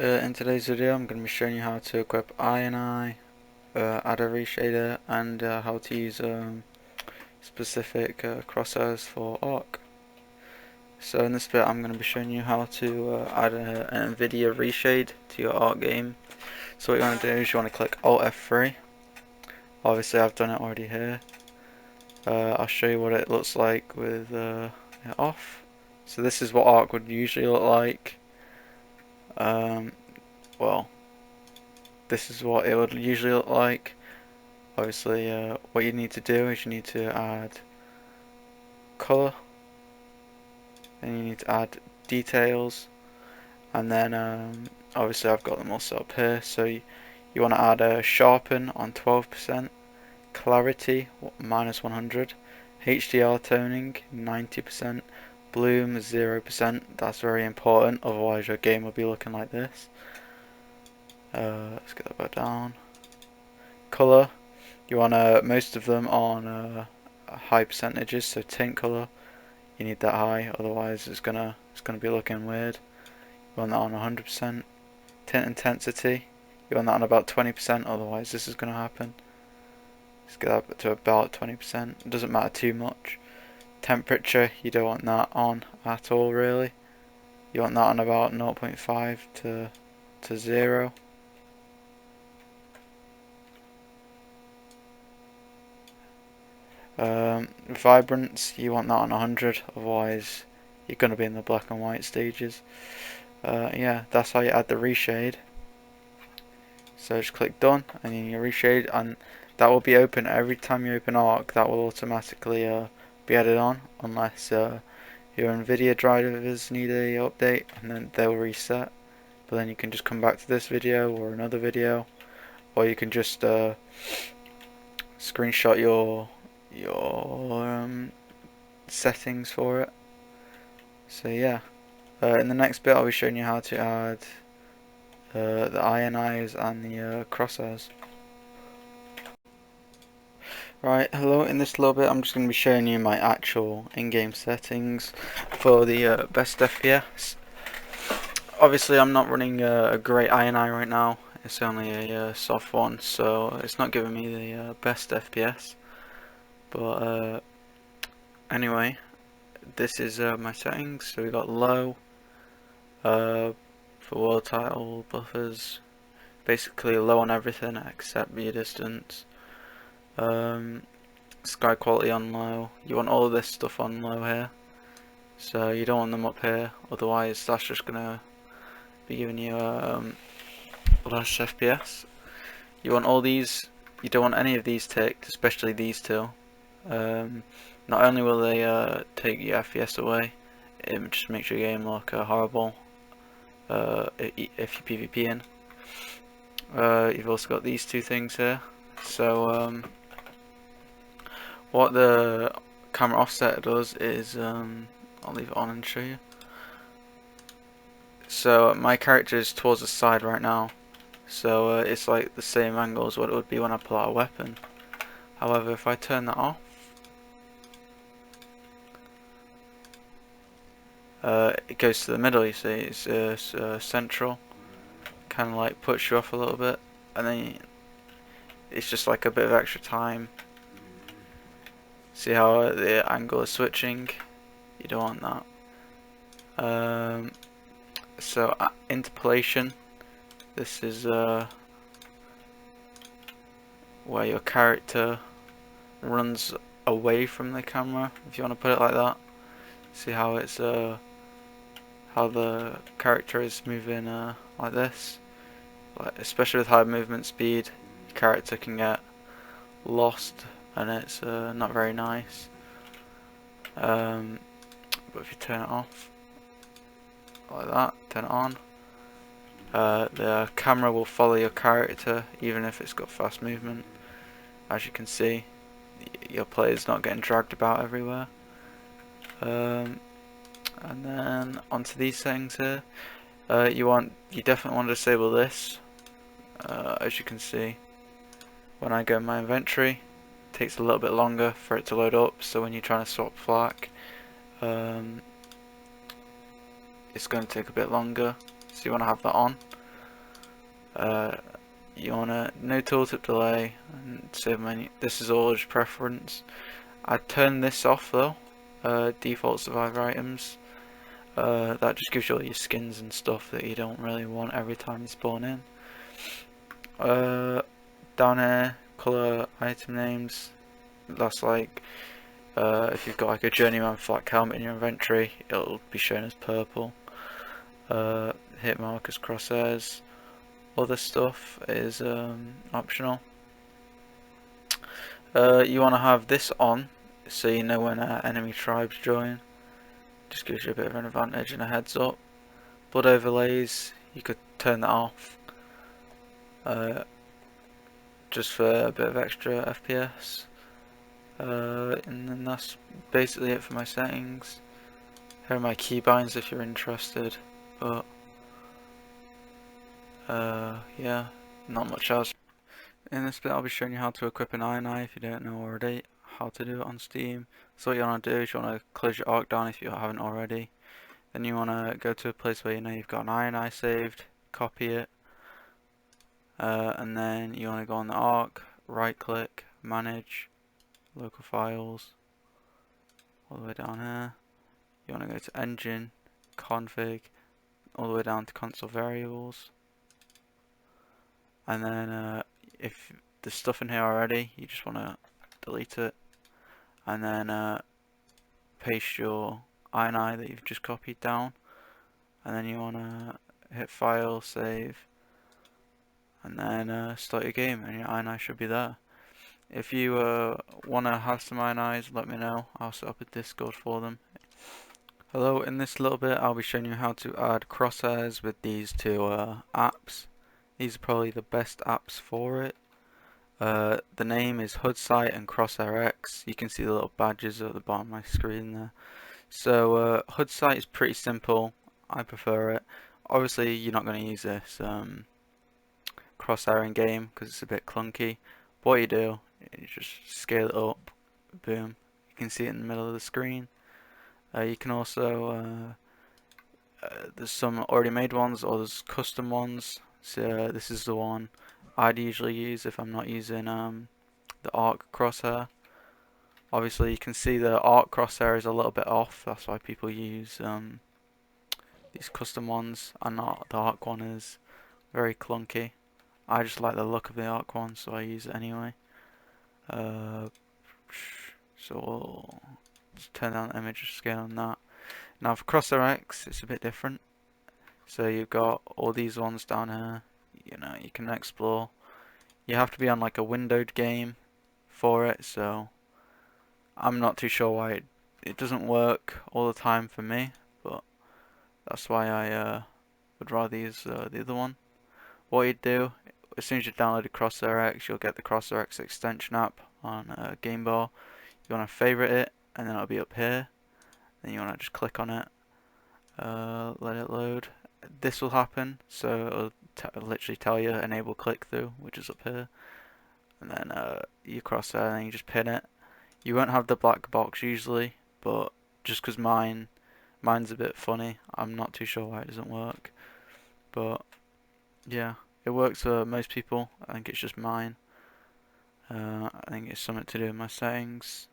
In today's video I'm going to be showing you how to equip INI, add a reshader, and how to use specific crosshairs for ARK. So in this bit I'm going to be showing you how to add an NVIDIA reshade to your ARK game. So what you want to do is you want to click Alt F3. Obviously I've done it already here. I'll show you what it looks like with it off. So this is what ARK would usually look like. Well, this is what it would usually look like. Obviously, what you need to do is you need to add color, and you need to add details, and then obviously I've got them all set up here. So you want to add a sharpen on 12%, clarity -100, HDR toning 90%, bloom 0%. That's very important, otherwise your game will be looking like this. Let's get that back down. Color, you want most of them on high percentages, so tint color, you need that high, otherwise it's gonna be looking weird. You want that on 100%. Tint intensity, you want that on about 20%, otherwise this is gonna happen. Let's get that to about 20%. It doesn't matter too much. Temperature, you don't want that on at all really. You want that on about 0.5 to 0. Vibrance, you want that on 100, otherwise you're going to be in the black and white stages. Yeah, that's how you add the reshade. So just click done, and then you reshade, and that will be open every time you open ARK. That will automatically be added on, unless your NVIDIA drivers need a update, and then they'll reset. But then you can just come back to this video or another video, or you can just screenshot your settings for it. So yeah, in the next bit I'll be showing you how to add the INIs and the crosshairs. Right, hello, in this little bit I'm just going to be showing you my actual in-game settings for the best FPS. Obviously I'm not running a great INI right now, it's only a soft one, so it's not giving me the best FPS. But anyway, this is my settings. So we got low for world title buffers, basically low on everything except view distance. Sky quality on low. You want all of this stuff on low here, so you don't want them up here, otherwise that's just gonna be giving you less FPS. You want all these, you don't want any of these ticked, especially these two. Not only will they take your FPS away, it just makes your game look horrible if you PvP in. You've also got these two things here. So what the camera offset does is, I'll leave it on and show you. So my character is towards the side right now, so it's like the same angle as what it would be when I pull out a weapon. However, if I turn that off, it goes to the middle, you see, it's central, kind of like puts you off a little bit, and then it's just like a bit of extra time. See how the angle is switching? You don't want that. So interpolation, this is where your character runs away from the camera, if you want to put it like that. See how it's how the character is moving like this, especially with high movement speed, your character can get lost and it's not very nice. But if you turn it off like that, turn it on, the camera will follow your character even if it's got fast movement. As you can see, your player's not getting dragged about everywhere. And then onto these settings here, you definitely want to disable this. As you can see, when I go in my inventory, it takes a little bit longer for it to load up, so when you're trying to swap flak, it's going to take a bit longer, so you want to have that on. You wanna no tooltip delay and save menu. This is all just preference. I'd turn this off though. Default survivor items. That just gives you all your skins and stuff that you don't really want every time you spawn in. Down here, color item names. That's like if you've got like a journeyman flak helmet in your inventory, it'll be shown as purple. Hit markers, crosshairs. Other stuff is optional. You want to have this on so you know when enemy tribes join. Just gives you a bit of an advantage and a heads up. Blood overlays, you could turn that off. Just for a bit of extra FPS. And then that's basically it for my settings. Here are my keybinds if you're interested, but yeah, not much else. In this bit I'll be showing you how to equip an INI if you don't know already, how to do it on Steam. So what you want to do is you want to close your ARK down if you haven't already. Then you want to go to a place where you know you've got an INI saved, copy it, and then you want to go on the ARK, right click, manage, local files, all the way down here. You want to go to engine, config, all the way down to console variables. And then if there's stuff in here already, you just want to delete it. And then paste your INI that you've just copied down. And then you want to hit file, save, and then start your game, and your INI should be there. If you want to have some INIs, let me know. I'll set up a Discord for them. Hello, in this little bit I'll be showing you how to add crosshairs with these two apps. These are probably the best apps for it. The name is HUD-Sight and Crosshair X. You can see the little badges at the bottom of my screen there. So HUD-Sight is pretty simple. I prefer it. Obviously you're not going to use this crosshair in game because it's a bit clunky. But what you do, you just scale it up, boom. You can see it in the middle of the screen. You can also there's some already made ones or there's custom ones. So this is the one I'd usually use if I'm not using the ARK crosshair. Obviously you can see the ARK crosshair is a little bit off, that's why people use these custom ones, and not the ARK one is very clunky. I just like the look of the ARK one, so I use it anyway. So we'll just turn down the image scale on that. Now for Crosshair X, it's a bit different. So you've got all these ones down here. You know, you can explore. You have to be on like a windowed game for it, so I'm not too sure why it doesn't work all the time for me, but that's why I would rather use the other one. What you do, as soon as you download Crosshair X, you'll get the Crosshair X extension app on Game Bar. You want to favorite it, and then it'll be up here. Then you want to just click on it, let it load. This will happen, so it'll literally tell you enable click through, which is up here. And then you crosshair, and then you just pin it. You won't have the black box usually, but just because mine's a bit funny, I'm not too sure why it doesn't work. But yeah, it works for most people. I think it's just mine. I think it's something to do with my settings.